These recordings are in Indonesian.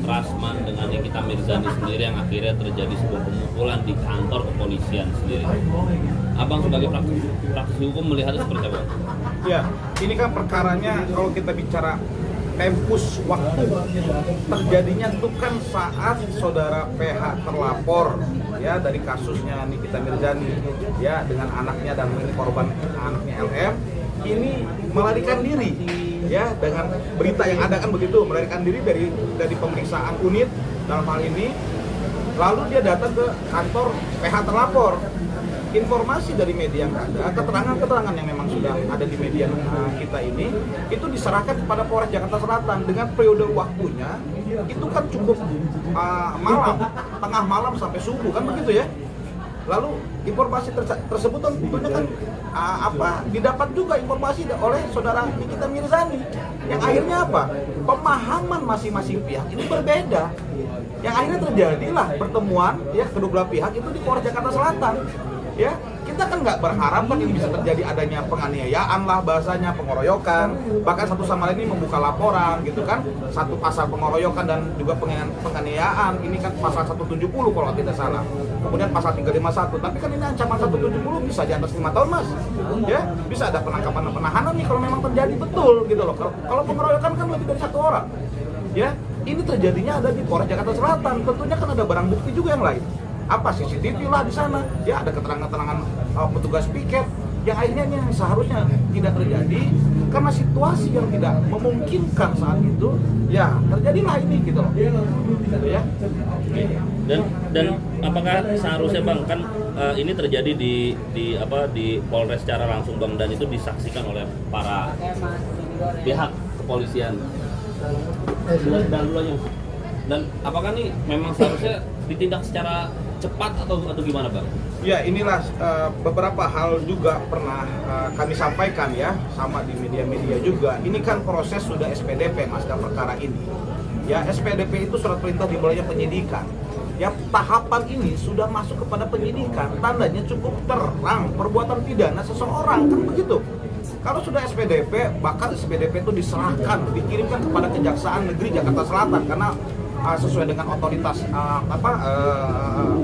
Rasman dengan Nikita Mirzani sendiri yang akhirnya terjadi sebuah pemukulan di kantor kepolisian sendiri. Abang sebagai praktisi hukum melihatnya seperti apa? Ya, ini kan perkaranya kalau kita bicara tempus waktu terjadinya itu kan saat saudara PH terlapor ya dari kasusnya Nikita Mirzani ya dengan anaknya dan ini korban anaknya LM ini melarikan diri ya dengan berita yang ada kan begitu, melarikan diri dari pemeriksaan unit dalam hal ini, lalu dia datang ke kantor PH terlapor. Informasi dari media yang ada, keterangan-keterangan yang memang sudah ada di media kita ini, itu diserahkan kepada Polres Jakarta Selatan dengan periode waktunya itu kan cukup malam, tengah malam sampai subuh kan begitu ya. Lalu informasi tersebut tentunya kan didapat juga informasi oleh saudara Nikita Mirzani yang akhirnya apa? Pemahaman masing-masing pihak ini berbeda. Yang akhirnya terjadilah pertemuan ya kedua belah pihak itu di Polres Jakarta Selatan. Ya, kita kan nggak berharap kan ini bisa terjadi adanya penganiayaan lah bahasanya, pengeroyokan, bahkan satu sama lain ini membuka laporan gitu kan, satu pasal pengeroyokan dan juga penganiayaan, ini kan pasal 170 kalau tidak salah, kemudian pasal 351, tapi kan ini ancaman 170 bisa di atas 5 tahun mas, ya bisa ada penangkapan dan penahanan nih kalau memang terjadi betul gitu loh, kalau pengeroyokan kan lebih dari 1 orang, ya ini terjadinya ada di Polres Jakarta Selatan, tentunya kan ada barang bukti juga yang lain. Apa CCTV lah di sana, ya ada keterangan-keterangan petugas piket yang akhirnya yang seharusnya tidak terjadi karena situasi yang tidak memungkinkan saat itu, ya terjadilah ini gitu loh, ya. Dan apakah seharusnya bang kan ini terjadi di Polres secara langsung bang dan itu disaksikan oleh para pihak kepolisian dan apakah nih memang seharusnya ditindak secara cepat atau gimana bang? Ya inilah beberapa hal juga pernah kami sampaikan ya sama di media-media juga. Ini kan proses sudah SPDP mas dalam perkara ini. Ya SPDP itu surat perintah dimulainya penyidikan. Ya tahapan ini sudah masuk kepada penyidikan. Tandanya cukup terang perbuatan pidana seseorang kan begitu. Kalau sudah SPDP, bahkan SPDP itu diserahkan, dikirimkan kepada Kejaksaan Negeri Jakarta Selatan karena sesuai dengan otoritas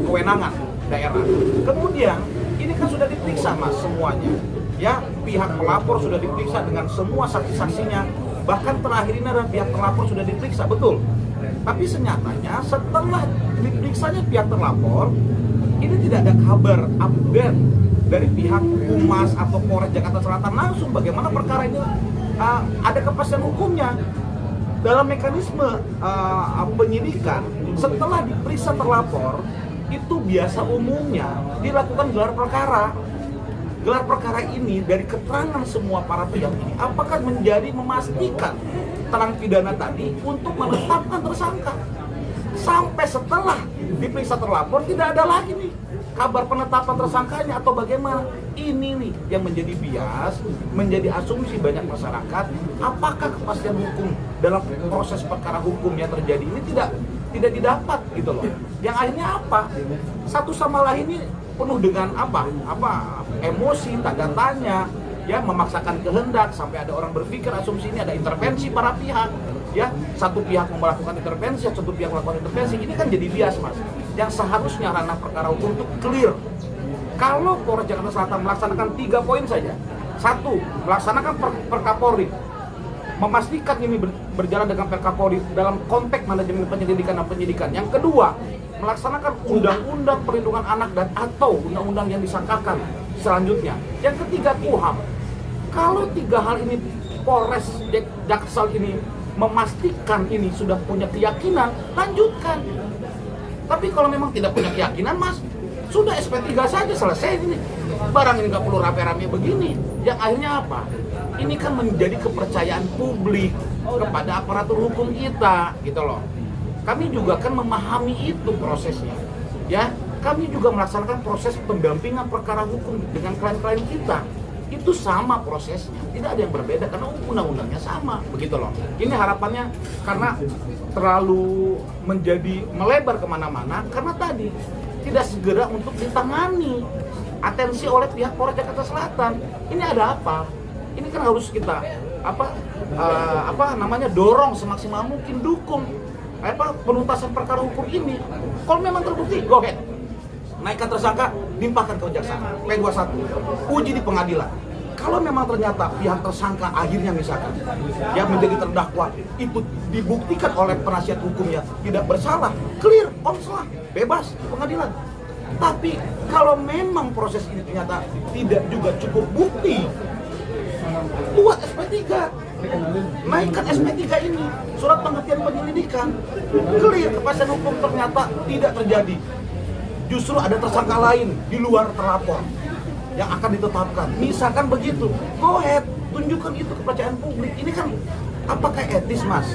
kewenangan daerah. Kemudian ini kan sudah diperiksa mas semuanya, ya pihak pelapor sudah diperiksa dengan semua saksi-saksinya. Bahkan terakhir ini adalah pihak terlapor sudah diperiksa betul. Tapi senyatanya setelah diperiksanya pihak terlapor, ini tidak ada kabar update dari pihak Humas atau Polres Jakarta Selatan langsung bagaimana perkara ini ada kepastian hukumnya. Dalam mekanisme penyidikan, setelah diperiksa terlapor, itu biasa umumnya dilakukan gelar perkara. Gelar perkara ini dari keterangan semua para pihak ini, apakah menjadi memastikan terang pidana tadi untuk menetapkan tersangka. Sampai setelah diperiksa terlapor, tidak ada lagi nih kabar penetapan tersangkanya atau bagaimana. Ini nih yang menjadi bias, menjadi asumsi banyak masyarakat. Apakah kepastian hukum dalam proses perkara hukum yang terjadi ini tidak didapat gitu loh. Yang akhirnya apa? Satu sama lain ini penuh dengan emosi, tanda tanya, ya memaksakan kehendak sampai ada orang berpikir asumsi ini ada intervensi para pihak. Ya, satu pihak melakukan intervensi, satu pihak melakukan intervensi. Ini kan jadi bias mas. Yang seharusnya ranah perkara hukum itu clear. Kalau Polres Jakarta Selatan melaksanakan 3 poin saja. 1. Melaksanakan Perkapolri, memastikan ini berjalan dengan Perkapolri dalam konteks manajemen penyelidikan dan penyidikan. Yang kedua, melaksanakan undang-undang perlindungan anak dan atau undang-undang yang disangkakan selanjutnya. Yang ketiga, KUHAP. Kalau 3 hal ini Polres Jaksel ini memastikan ini sudah punya keyakinan, lanjutkan. Tapi kalau memang tidak punya keyakinan mas, sudah SP3 saja selesai ini. Barang ini nggak perlu rame-rame begini. Yang akhirnya apa? Ini kan menjadi kepercayaan publik kepada aparatur hukum kita, gitu loh. Kami juga kan memahami itu prosesnya. Ya, kami juga melaksanakan proses pendampingan perkara hukum dengan klien-klien kita. Itu sama prosesnya, tidak ada yang berbeda karena undang-undangnya sama, begitu loh. Ini harapannya karena terlalu menjadi melebar kemana-mana karena tadi tidak segera untuk ditangani atensi oleh pihak Polres Jakarta Selatan. Ini ada apa? Ini kan harus kita dorong semaksimal mungkin, dukung penuntasan perkara hukum ini. Kalau memang terbukti, go ahead. Naikkan tersangka, limpahkan ke kejaksaan P21, uji di pengadilan. Kalau memang ternyata pihak tersangka akhirnya misalkan yang menjadi terdakwa itu dibuktikan oleh penasihat hukumnya tidak bersalah, clear, onslah, bebas di pengadilan. Tapi kalau memang proses ini ternyata tidak juga cukup bukti, buat SP3, naikkan SP3 ini, surat penghentian penyelidikan, clear, kepastian hukum ternyata tidak terjadi. Justru ada tersangka lain di luar terlapor yang akan ditetapkan. Misalkan begitu, go ahead, tunjukkan itu kepercayaan publik. Ini kan apakah etis, Mas?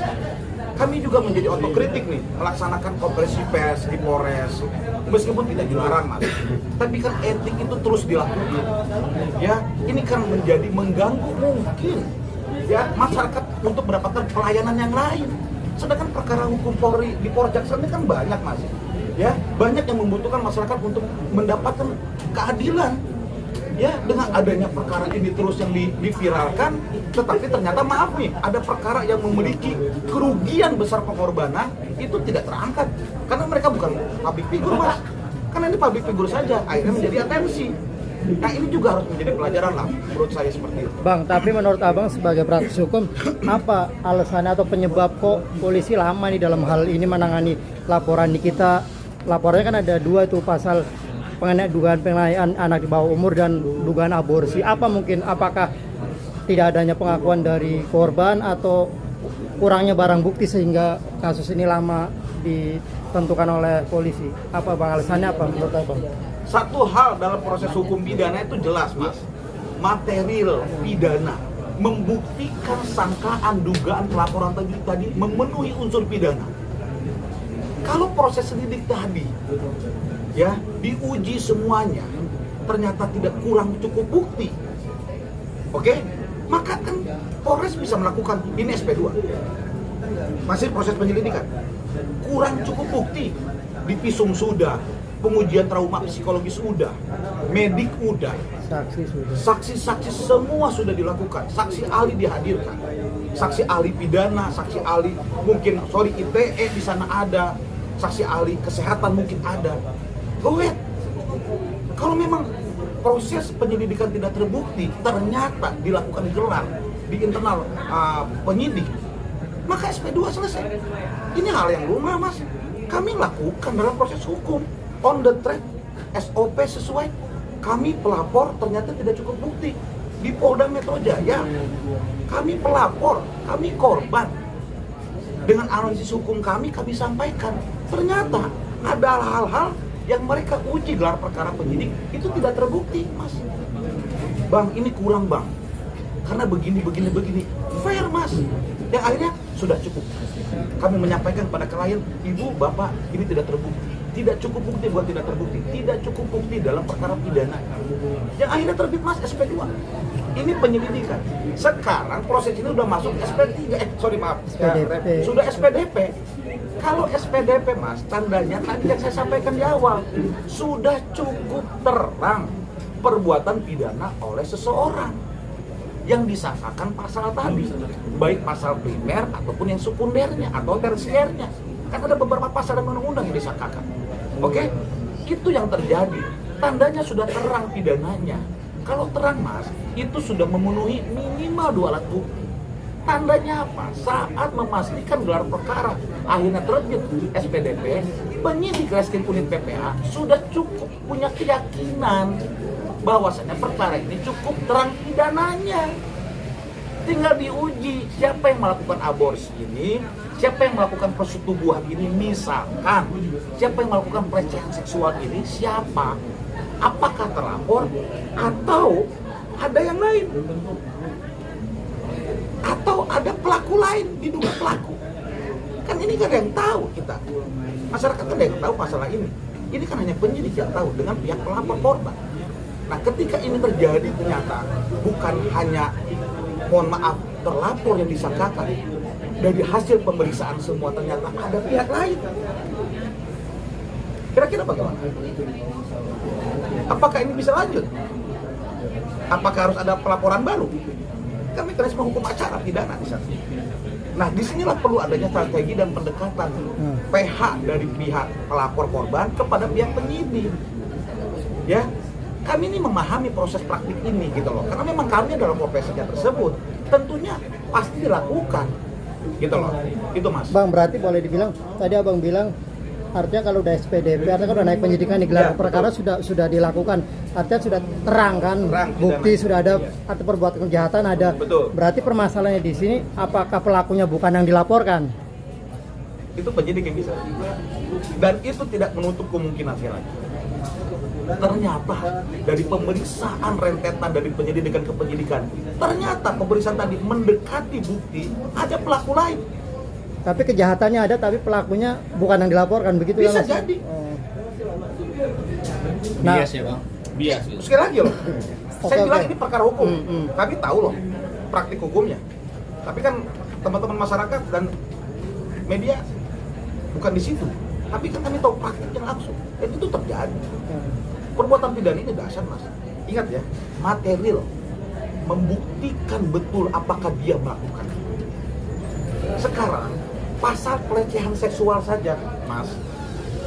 Kami juga menjadi otokritik nih, melaksanakan konferensi pers di Polres, meskipun tidak dilarang, Mas. Tapi kan etik itu terus dilakukan. Ya, ini kan menjadi mengganggu mungkin ya masyarakat untuk mendapatkan pelayanan yang lain. Sedangkan perkara hukum Polri di Polres Jaksel ini kan banyak, Mas. Ya, banyak yang membutuhkan masyarakat untuk mendapatkan keadilan. Ya, dengan adanya perkara ini terus yang diviralkan, tetapi ternyata maaf nih, ada perkara yang memiliki kerugian besar pengorbanan itu tidak terangkat karena mereka bukan public figure, Mas. Karena ini public figure saja, akhirnya menjadi atensi. Nah, ini juga harus menjadi pelajaran lah menurut saya seperti itu. Bang, tapi menurut Abang sebagai praktisi hukum, apa alasannya atau penyebab kok polisi lama nih dalam hal ini menangani laporan di kita? Laporannya kan ada dua tuh, pasal dugaan penganiayaan anak di bawah umur dan dugaan aborsi. Apakah tidak adanya pengakuan dari korban atau kurangnya barang bukti sehingga kasus ini lama ditentukan oleh polisi? Apa Bang alasannya apa menurut Abang? Satu hal dalam proses hukum pidana itu jelas, Mas. Material pidana membuktikan sangkaan dugaan pelaporan tadi memenuhi unsur pidana. Kalau proses lidik tadi ya diuji semuanya ternyata tidak kurang cukup bukti, oke, maka kan Polres bisa melakukan ini SP2, masih proses penyelidikan, kurang cukup bukti, divisum sudah, pengujian trauma psikologis sudah, medik sudah, saksi-saksi semua sudah dilakukan, saksi ahli dihadirkan, saksi ahli pidana, saksi ahli ITE di sana ada, saksi ahli kesehatan mungkin ada. Go ahead. Kalau memang proses penyelidikan tidak terbukti, ternyata dilakukan gelar di internal penyidik, maka SP2 selesai. Ini hal yang lumrah, Mas. Kami lakukan dalam proses hukum, on the track, SOP sesuai. Kami pelapor ternyata tidak cukup bukti. Di Polda Metro Jaya, kami pelapor, kami korban. Dengan analisis hukum kami sampaikan. Ternyata ada hal-hal yang mereka uji gelar perkara penyidik itu tidak terbukti, Mas. Bang, ini kurang, Bang. Karena begini. Fair, Mas. Yang akhirnya sudah cukup. Kami menyampaikan kepada klien, Ibu, Bapak, ini tidak terbukti. Tidak cukup bukti, bukan tidak terbukti. Tidak cukup bukti dalam perkara pidana. Yang akhirnya terbit, Mas, SP2. Ini penyelidikan. Sekarang proses ini udah masuk SP3. SPDP. Sudah SPDP. Kalau SPDP, Mas, tandanya tadi yang saya sampaikan di awal, sudah cukup terang perbuatan pidana oleh seseorang yang disangkakan pasal tadi, baik pasal primer ataupun yang sekundernya atau tersiernya. Kan ada beberapa pasal dan undang-undang yang disangkakan. Oke? Itu yang terjadi. Tandanya sudah terang pidananya. Kalau terang, Mas, itu sudah memenuhi minimal 2 alat bukti. Tandanya apa? Saat memastikan gelar perkara akhirnya terbit SPDP, penyidik Reskrim Unit PPA sudah cukup punya keyakinan bahwasanya perkara ini cukup terang pidananya. Tinggal diuji siapa yang melakukan aborsi ini, siapa yang melakukan persetubuhan ini, misalkan siapa yang melakukan pelecehan seksual ini, siapa? Apakah terlapor atau ada yang lain? Atau ada pelaku lain, diduga pelaku. Kan ini kan yang tahu kita. Masyarakat kan yang tahu masalah ini. Ini kan hanya penyidik yang tahu dengan pihak pelapor korban. Nah, ketika ini terjadi ternyata bukan hanya, mohon maaf, terlapor yang disangkakan. Dari hasil pemeriksaan semua ternyata ada pihak lain. Kira-kira bagaimana? Apakah ini bisa lanjut? Apakah harus ada pelaporan baru? Kan mekanisme hukum acara pidana di sana. Nah, disinilah perlu adanya strategi dan pendekatan PH dari pihak pelapor korban kepada pihak penyidik. Ya, kami ini memahami proses praktik ini gitu loh. Karena memang kami dalam profesinya tersebut, tentunya pasti dilakukan gitu loh. Itu Mas. Bang, berarti boleh dibilang tadi Abang bilang artinya kalau udah SPDP, artinya kalau udah naik penyidikan di gelar Ya, perkara sudah dilakukan, artinya sudah terang kan, Terang, bukti pidana. sudah ada, Iya. atau perbuatan kejahatan ada. Betul. Berarti permasalahannya di sini apakah pelakunya bukan yang dilaporkan? Itu penyidik yang bisa. Dan itu tidak menutup kemungkinan sekali lagi. Ternyata dari pemeriksaan rentetan dari penyelidikan ke penyidikan, ternyata pemeriksaan tadi mendekati bukti ada pelaku lain. Tapi kejahatannya ada, tapi pelakunya bukan yang dilaporkan, begitu Bisa ya Mas? jadi. Oh. Nah, Bias ya bang, bias gitu. Sekali lagi loh, saya bilang Oke. ini perkara hukum. Hmm. Kami tahu loh praktik hukumnya. Tapi kan teman-teman masyarakat dan media bukan di situ. Tapi kan kami tahu praktiknya langsung. Dan itu terjadi. Perbuatan pidana ini dahsyat Mas. Ingat ya, material membuktikan betul apakah dia melakukan. Sekarang pasal pelecehan seksual saja, Mas,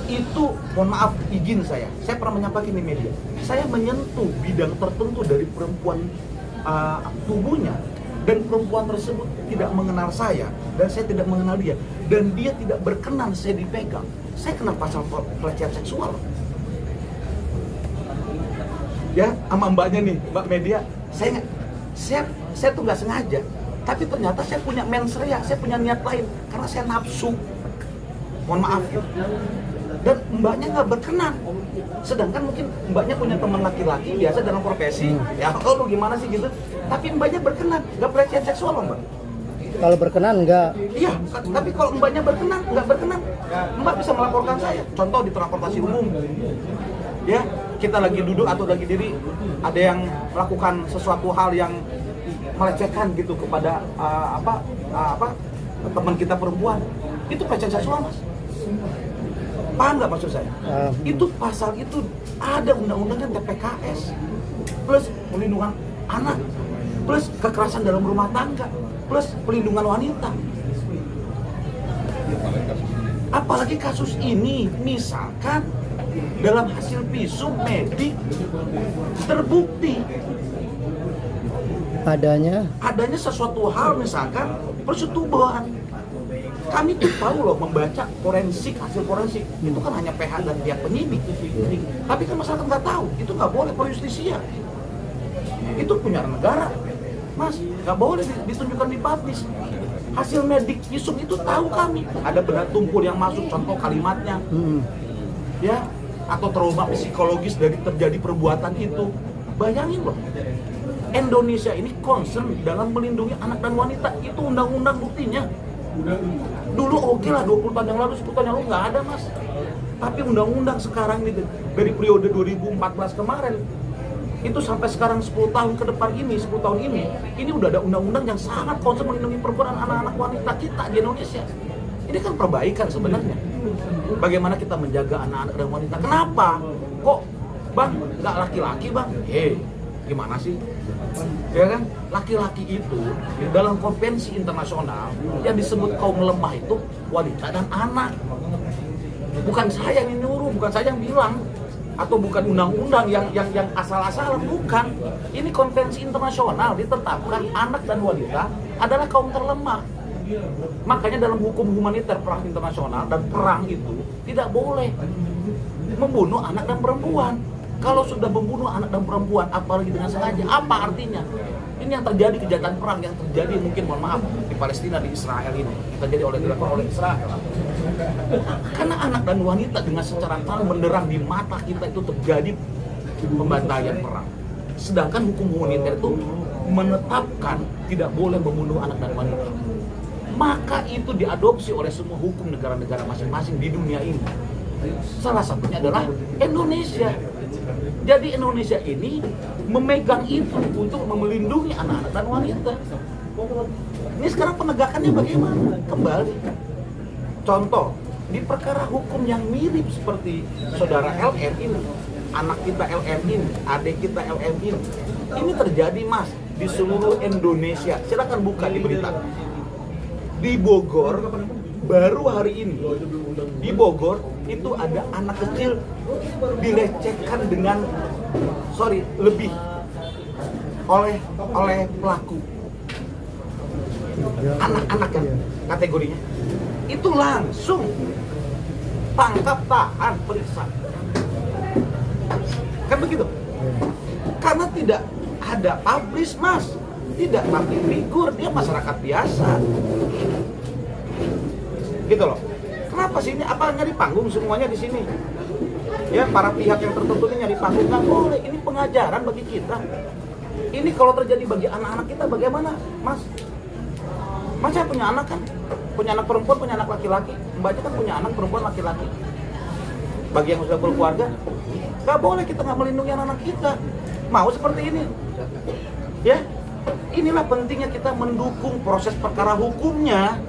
itu mohon maaf izin saya pernah menyampaikan di media, saya menyentuh bidang tertentu dari perempuan tubuhnya, dan perempuan tersebut tidak mengenal saya dan saya tidak mengenal dia, dan dia tidak berkenan saya dipegang. Saya kena pasal pelecehan seksual. Ya, sama mbaknya nih, mbak media, saya tuh nggak sengaja, tapi ternyata saya punya mens rea, saya punya niat lain karena saya nafsu. Mohon maaf ya. Dan mbaknya nggak berkenan. Sedangkan mungkin mbaknya punya teman laki-laki biasa dalam profesi, ya oh lu gimana sih gitu. Tapi mbaknya berkenan, nggak pelecehan seksual loh mbak. kalau berkenan enggak. Iya, tapi kalau mbaknya berkenan, nggak berkenan, mbak bisa melaporkan saya. Contoh di transportasi umum, ya kita lagi duduk atau lagi diri, ada yang melakukan sesuatu hal yang melecehkan gitu kepada teman kita perempuan, itu pelecehan seksual Mas. Paham nggak maksud saya? Itu pasal itu ada undang-undangnya TPKS, plus perlindungan anak, plus kekerasan dalam rumah tangga, plus pelindungan wanita. Apalagi kasus ini, misalkan dalam hasil visum medik terbukti adanya sesuatu hal, misalkan persetubuhan. Kami tuh tahu loh membaca forensik, hasil forensik itu kan hanya PH dan pihak penyidik. Tapi kan masyarakat nggak tahu, itu nggak boleh per justisia. Itu punya negara, Mas, nggak boleh ditunjukkan di publis. Hasil medik visum itu tahu kami. Ada benda tumpul yang masuk, contoh kalimatnya, ya, atau trauma psikologis dari terjadi perbuatan itu. Bayangin loh, Indonesia ini concern dalam melindungi anak dan wanita, itu undang-undang buktinya. Dulu oke lah, 20 tahun yang lalu, 10 tahun yang lalu nggak ada Mas. Tapi undang-undang sekarang ini dari periode 2014 kemarin itu sampai sekarang 10 tahun ke depan ini, 10 tahun ini udah ada undang-undang yang sangat concern melindungi perempuan anak-anak wanita kita di Indonesia. Ini kan perbaikan sebenarnya. Bagaimana kita menjaga anak-anak dan wanita? Kenapa? Kok Bang nggak laki-laki Bang? Gimana sih? Ya kan, laki-laki itu dalam konvensi internasional yang disebut kaum lemah itu wanita dan anak. Bukan saya yang nyuruh, bukan saya yang bilang, atau bukan undang-undang yang asal-asalan, bukan. Ini konvensi internasional ditetapkan anak dan wanita adalah kaum terlemah. Makanya dalam hukum humaniter perang internasional dan perang itu tidak boleh membunuh anak dan perempuan. Kalau sudah membunuh anak dan perempuan, apalagi dengan sengaja, apa artinya? Ini yang terjadi, kejahatan perang yang terjadi mungkin, mohon maaf, di Palestina, di Israel ini terjadi dilakukan oleh Israel. Karena anak dan wanita dengan secara terang benderang di mata kita itu terjadi pembantaian perang. Sedangkan hukum humaniter itu menetapkan tidak boleh membunuh anak dan wanita. Maka itu diadopsi oleh semua hukum negara-negara masing-masing di dunia ini. Salah satunya adalah Indonesia. Jadi Indonesia ini memegang itu untuk melindungi anak-anak dan wanita. Ini sekarang penegakannya bagaimana? Kembali. Contoh, di perkara hukum yang mirip seperti saudara LM ini, anak kita LM ini, adik kita LM ini terjadi Mas di seluruh Indonesia. Silakan buka di berita. Di Bogor, baru hari ini, di Bogor itu ada anak kecil dilecehkan dengan, lebih oleh pelaku. Anak-anak kan kategorinya. Itu langsung tangkap, tahan, periksa. Kan begitu? Karena tidak ada publish, Mas. Tidak public figure, dia masyarakat biasa. Gitu loh. Kenapa sih ini? Apa nyari panggung semuanya di sini? Ya, para pihak yang tertentu ini nyari panggung, nggak boleh. Ini pengajaran bagi kita. Ini kalau terjadi bagi anak-anak kita bagaimana, Mas? Mas saya punya anak kan? Punya anak perempuan, punya anak laki-laki. Mbaknya kan punya anak perempuan laki-laki. Bagi yang sudah berkeluarga, nggak boleh kita nggak melindungi anak-anak kita. Mau seperti ini? Ya, inilah pentingnya kita mendukung proses perkara hukumnya,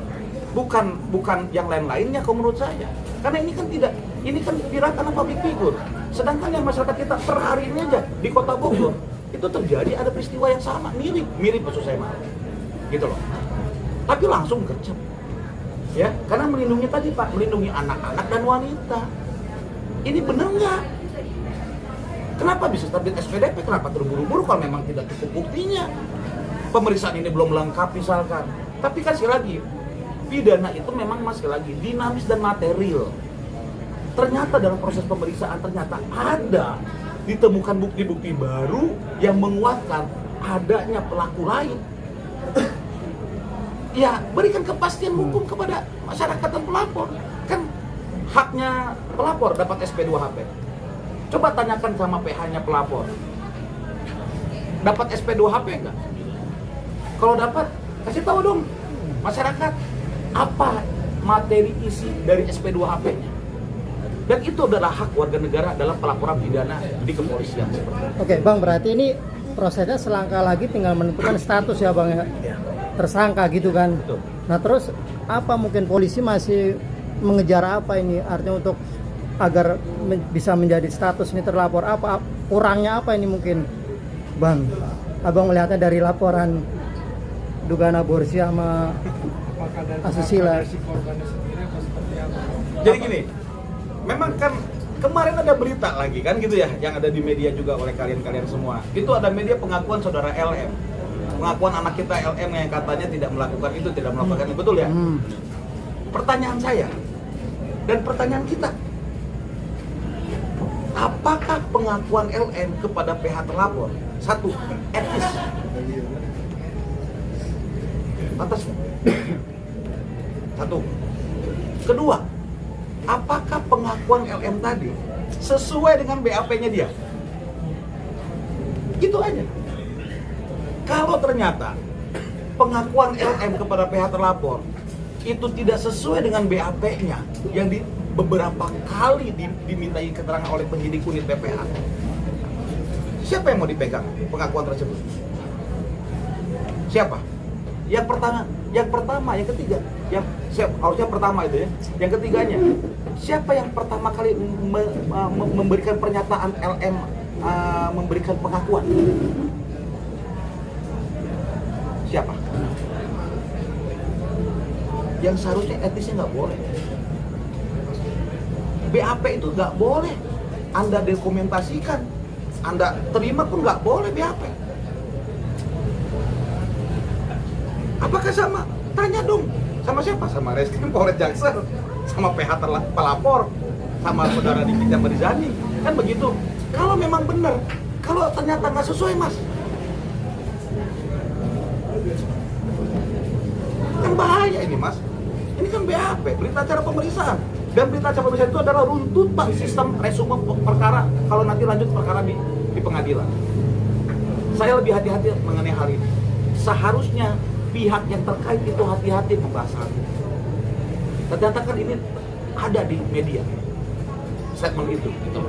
bukan yang lain-lainnya kalau menurut saya. Karena ini kan viral karena public figure. Sedangkan yang masyarakat kita per hari ini aja di Kota Bogor itu terjadi ada peristiwa yang sama, mirip maksud saya, Mas. Gitu loh. Tapi langsung gercep. Ya, karena melindungi tadi Pak, melindungi anak-anak dan wanita. Ini benar nggak? Kenapa bisa terbit SPDP? Kenapa terburu-buru kalau memang tidak cukup buktinya? Pemeriksaan ini belum lengkap misalkan. Tapi kan sekali lagi, pidana itu memang masih lagi dinamis dan material. Ternyata dalam proses pemeriksaan ternyata ada ditemukan bukti-bukti baru yang menguatkan adanya pelaku lain. Ya, berikan kepastian hukum kepada masyarakat dan pelapor. Kan haknya pelapor dapat SP2HP. Coba tanyakan sama PH-nya pelapor. Dapat SP2HP enggak? Kalau dapat, kasih tahu dong masyarakat apa materi isi dari SP2HP-nya. Dan itu adalah hak warga negara dalam pelaporan pidana di kepolisian. Oke, Bang, berarti ini prosesnya selangkah lagi tinggal menentukan status ya, Bang ya. Tersangka gitu kan. Betul. Nah, terus apa mungkin polisi masih mengejar apa ini artinya untuk agar bisa menjadi status ini terlapor, apa kurangnya apa ini mungkin, Bang? Abang melihatnya dari laporan dugaan aborsi sama asusila. Jadi gini, memang kan kemarin ada berita lagi kan gitu ya, yang ada di media juga oleh kalian semua. Itu ada media pengakuan saudara LM. Pengakuan anak kita LM yang katanya tidak melakukan itu, betul ya? Pertanyaan saya dan pertanyaan kita, apakah pengakuan LM kepada pihak terlapor satu etis? Atas satu. Kedua, apakah pengakuan LM tadi sesuai dengan BAP-nya dia? Gitu aja. Kalau ternyata pengakuan LM kepada pihak terlapor itu tidak sesuai dengan BAP-nya yang beberapa kali dimintai keterangan oleh penyidik unit PPA, siapa yang mau dipegang pengakuan tersebut? Siapa? Yang pertama, yang ketiga, harusnya pertama itu ya. Yang ketiganya, siapa yang pertama kali memberikan pernyataan LM memberikan pengakuan? Siapa? Yang seharusnya etisnya nggak boleh. BAP itu nggak boleh Anda dokumentasikan, Anda terima pun nggak boleh BAP. Apakah sama? Tanya dong. Sama siapa? Sama Reskrim Polres Jaksel, sama PH pelapor, sama saudara Diki dan Merizani. Kan begitu. Kalau memang benar, kalau ternyata nggak sesuai, Mas, kan bahaya ini, Mas. Ini kan BAP, berita acara pemeriksaan. Dan berita acara pemeriksaan itu adalah runtutan sistem resume perkara kalau nanti lanjut perkara di pengadilan. Saya lebih hati-hati mengenai hal ini. Seharusnya pihak yang terkait itu hati-hati membahas hal ini. Ternyata kan ini ada di media statement itu. Gitu.